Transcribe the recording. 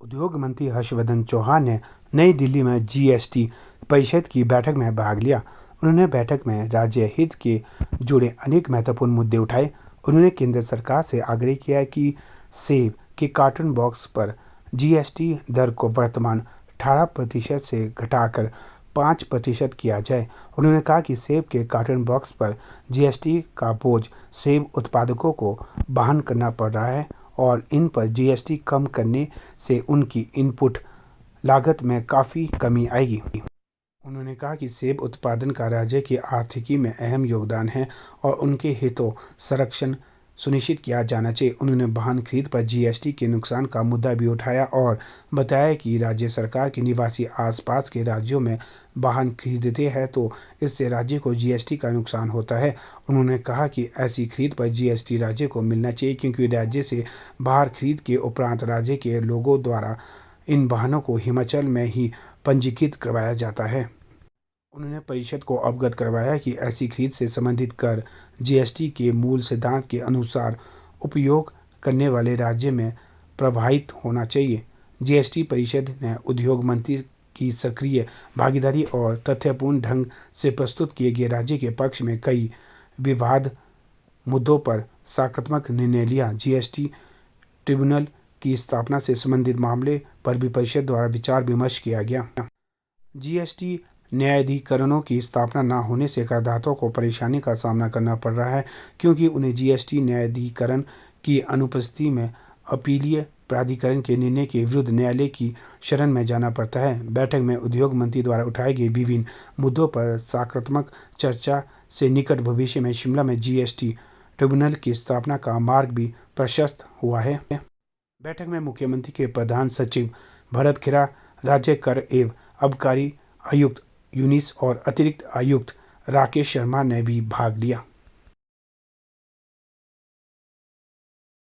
उद्योग मंत्री हर्षवर्धन चौहान ने नई दिल्ली में जीएसटी परिषद की बैठक में भाग लिया। उन्होंने बैठक में राज्य हित के जुड़े अनेक महत्वपूर्ण मुद्दे उठाए। उन्होंने केंद्र सरकार से आग्रह किया कि सेब के कार्टन बॉक्स पर जीएसटी दर को वर्तमान 18% से घटाकर 5% किया जाए। उन्होंने कहा कि सेब के कार्टन बॉक्स पर जीएसटी का बोझ सेब उत्पादकों को वहन करना पड़ रहा है और इन पर जीएसटी कम करने से उनकी इनपुट लागत में काफ़ी कमी आएगी। उन्होंने कहा कि सेब उत्पादन का राज्य की आर्थिकी में अहम योगदान है और उनके हितों संरक्षण सुनिश्चित किया जाना चाहिए। उन्होंने वाहन खरीद पर जीएसटी के नुकसान का मुद्दा भी उठाया और बताया कि राज्य सरकार के निवासी आसपास के राज्यों में वाहन खरीदते हैं तो इससे राज्य को जीएसटी का नुकसान होता है। उन्होंने कहा कि ऐसी खरीद पर जीएसटी राज्य को मिलना चाहिए क्योंकि राज्य से बाहर खरीद के उपरांत राज्य के लोगों द्वारा इन वाहनों को हिमाचल में ही पंजीकृत करवाया जाता है। उन्होंने परिषद को अवगत करवाया कि ऐसी खरीद से संबंधित कर जीएसटी के मूल सिद्धांत के अनुसार उपयोग करने वाले राज्य में प्रवाहित होना चाहिए। जीएसटी परिषद ने उद्योग मंत्री की सक्रिय भागीदारी और तथ्यपूर्ण ढंग से प्रस्तुत किए गए राज्य के पक्ष में कई विवाद मुद्दों पर सकारात्मक निर्णय लिया। जीएसटी ट्रिब्यूनल की स्थापना से संबंधित मामले पर भी परिषद द्वारा विचार विमर्श किया गया। जीएसटी न्यायाधिकरणों की स्थापना न होने से करदाताओं को परेशानी का सामना करना पड़ रहा है क्योंकि उन्हें जीएसटी न्यायाधिकरण की अनुपस्थिति में अपीलीय प्राधिकरण के निर्णय के विरुद्ध न्यायालय की शरण में जाना पड़ता है। बैठक में उद्योग मंत्री द्वारा उठाए गए विभिन्न मुद्दों पर सकारात्मक चर्चा से निकट भविष्य में शिमला में जीएसटी ट्रिब्यूनल की स्थापना का मार्ग भी प्रशस्त हुआ है। बैठक में मुख्यमंत्री के प्रधान सचिव भरत खेरा, राज्य कर एवं आबकारी आयुक्त यूनिस और अतिरिक्त आयुक्त राकेश शर्मा ने भी भाग लिया।